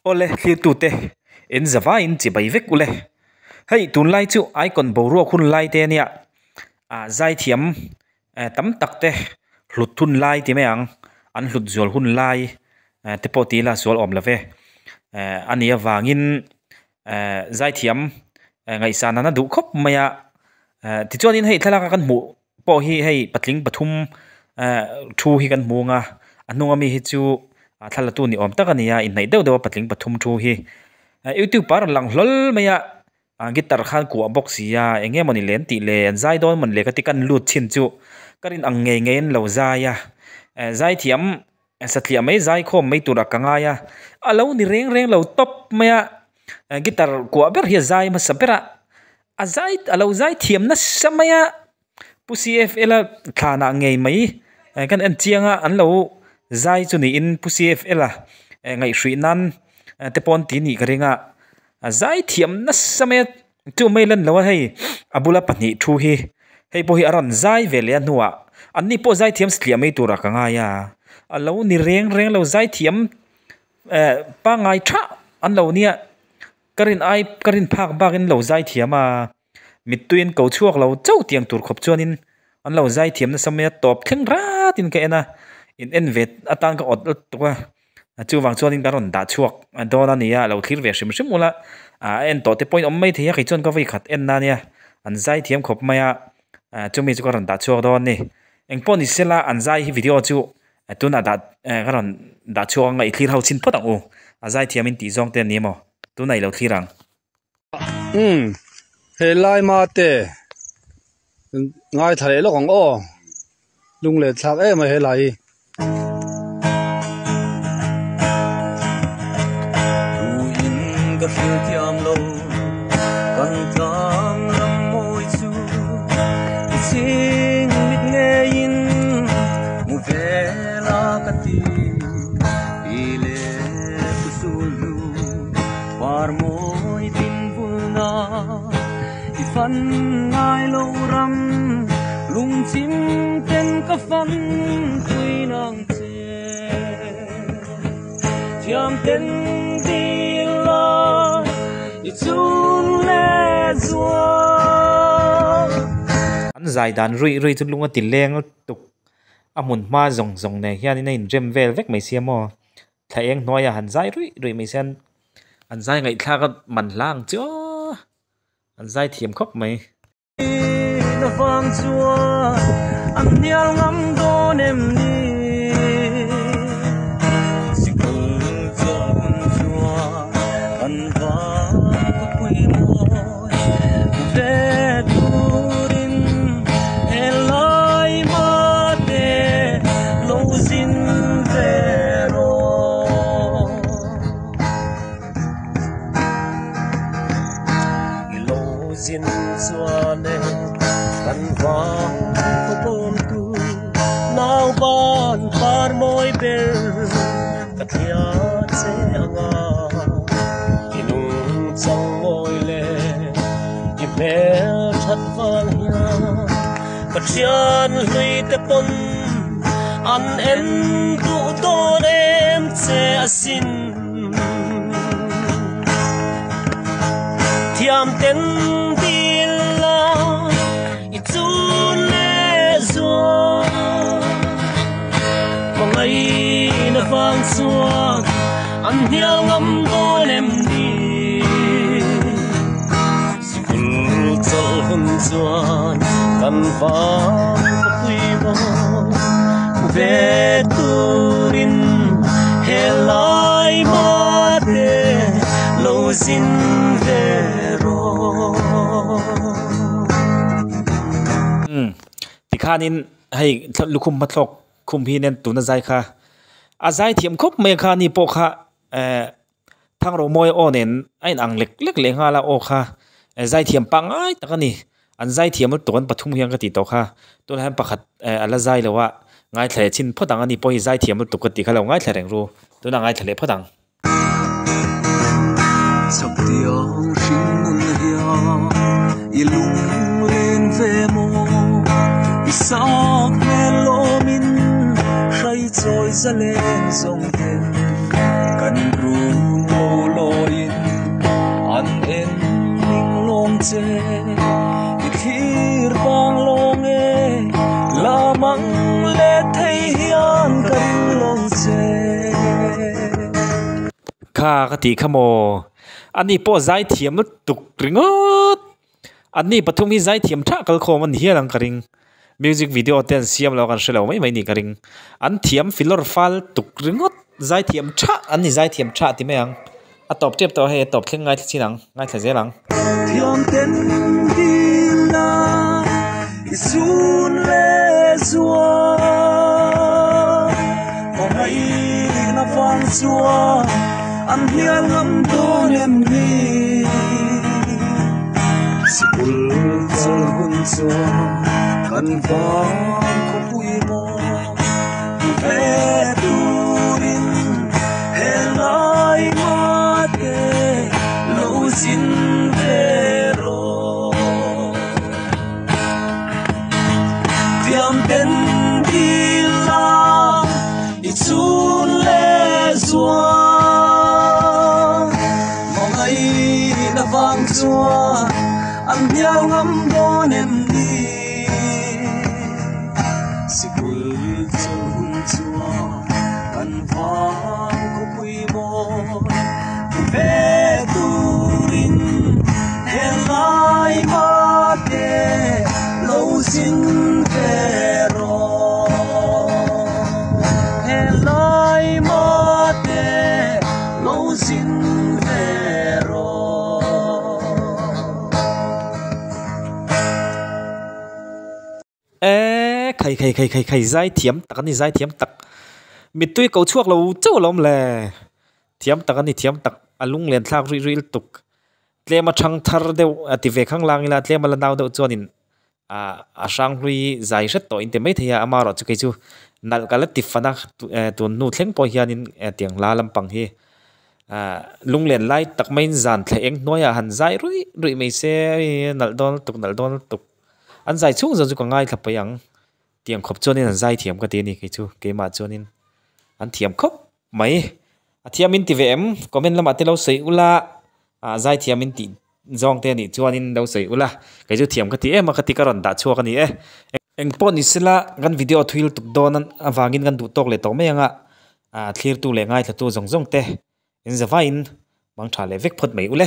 ole thlir tu te in zawa in chi bai vek ule hei tun lai chu icon boruak hun lai te nia zai thiam tam tak te hlut thun lai ti me ang an hlut zol hun lai te poti la zol om lave ania wangin zai thiam ngai sana na du khop maya ti chuan in hei thalaka kan mu po hi hei patling pathum thu hi kan mu nga anunga mi hi chu thala tu ni om takania in nei deuh deuh patling pathum thu hi youtube par lang hlol maya gitar khan ku box ya enge moni len ti le zai don man le ka ti kan lut chin chu karin ang nge ngen lo za ya zai thiam satliam mai zai khom mai tura kanga ya alo ni reng reng lo top maya gitar ku ber hi zai ma sapera azai alo zai thiam na samaya pusi fl thana ngei mai kan en chianga an lo zai chu ni in pusi fl ngai hri nan te pon ti ni karinga zai thiam na samaya chu mai lan lo hei abula pani thu hi hei po hi aron zai vele nuwa anni po zai thiam sliam mai tura kanga ya alo ni reng reng lo zai thiam pa ngai tha an lo nia karin phak bakin lo zai thiama mituin ko chuak lo chau tiang tur khop chuanin an lo zai thiam na samaya top thleng ra tin ka ena in envet atan ka ot tuwa chu wang chuanin karon da chuak dona nia lo thlir ve shim shim ula en to te point om mai thia ki chon ka vai khat en na nia an zai thiam khop maya chumi chu karon da chuak don ni engpon ni sela an zai hi video chu tuna da karon da chuak ngai thlir hau chin potang u azai thiam in ti zong te ni mo tu nai lo thirang he lai ma te ngai thale lo kong o lung le thak e ma he lai tu in ga fil tiam lo kan tang ram moi chu sing mit nge in mu ve la ka ti ile kusulu war moi din vulna fan ngai lo ram lung chim ten ka fan thui nang che thiam ten di la i chun le zua an zai dan rui rui chu lunga ti leng tuk amun ma zong zong ne hian in rem vel vek mai siamo thaeng noya han zai rui rui mai sen an zai ngai thla ka man lang cho an zai thiam khop mai na vang chua an nial ngam don em ni sikul chon chua an va pui mo ve turin elai ma de lo zin vero zin suane kan vang ko pom tu nau ban par moi ber kathia che anga inung chang moi le i mel that wang ya kathian hlui te pon an en tu don em che asin thiam ten na vang suak an hial ngam don em ni sikul chal hun chuan kan vang pui mo ve turin helai ma de lo zin vero tikhanin hei lukhum matlok khum hi nen tu na zai kha azai thiam khop me kha ni po kha thang ro moi onen ain ang lek lek le nga la o kha zai thiam pangai takani an zai thiam ton pathum hiang ka ti to kha to han pakhat ala zai lawa ngai thle chin photang ani po hi zai thiam tu ka ti kha lo ngai thle reng ru tu na ngai thle photang sop tiang shin mun hia ilung len ve mo isok hello min sai choi za len song ten kan ru ข้ากติขโมอันนี้ป้อใจเทียมตุกริงดอันนี้ปฐุมมีใจเทียมท่ากลโคมันเฮียลังกริงมิวสิกวิดีโอเต้นเสียมเรากันเชลล์ไม่นี่กริงอันเทียมฟิลเลอร์ฟัลตุกริงดใจเทียมท่าอันนี้ใจเทียมท่าที่ไม่ยังอะตอบเจ็บตัวให้ตอบแค่ง่ายที่หลังง่ายที่เสียหลังเทียมเต้นดีนะอิสุนเลซัวมองให้น่าฟังซัวอันเฮียงำตัวเนมดีสิบุลเจอหุ่นซัวกันฟังขบุยโมเฟตูรินเฮลายมาเตโลซินเวโรเทียมเป็นดีลาอิซูเลซัวมองไอ้น่าฟังซัวอันเดียวงำโดนเอ็มดีสิบุลเจอหุ่นซัวกันฟังก็คุยโมเฟตูรินเฮลายมาเตโลซินเวโรเฮลายมาเตโลซินเวโรใครใจเทียมตักอันนี้ใจเทียมตักมิดตุ้ยเกาชวกเราเจ้าลมแลเทียมตักอันนี้เทียมตักอลุงเลียนทากริลตุกเตลมาชังทาร์เดวติเวข้างล่างนี่ละเตลมาละดาวเดวจวนินช่างรีใจเสร็จต่ออินเตอร์เมทียอามาร์จุกจูนัลกัลติฟนะตัวนูเทงปอยานินเตียงลาลำปังเฮลุงเลียนไล่ตักไม่จันเทงน้อยหันใจรุยไม่เสียนัลโดนตุกอันใจชุ่งจะจุกง่ายขับไปยังเตียงขบจวนินใจเทียมก็ตีนี่คือจูเกมาจวนินอันเทียมครบไหมเทียมินตีเวมก็เป็นละมาที่เราใส่อุลาใจเทียมินตีจองเตียนี่จวนินเราใส่อุลาคือจูเทียมก็ตีมาก็ตีกระรอนดัชชัวกันนี่เอ็งปอนนี่สิละกันวิดีโอทวิลตุกโดนันวางินกันดูตกเลยต่อไม่ยังเคลียร์ตัวเลยง่ายถ้าตัวจงเตะอินจะว่าอินบางชาเลเวกพดไม่อุเล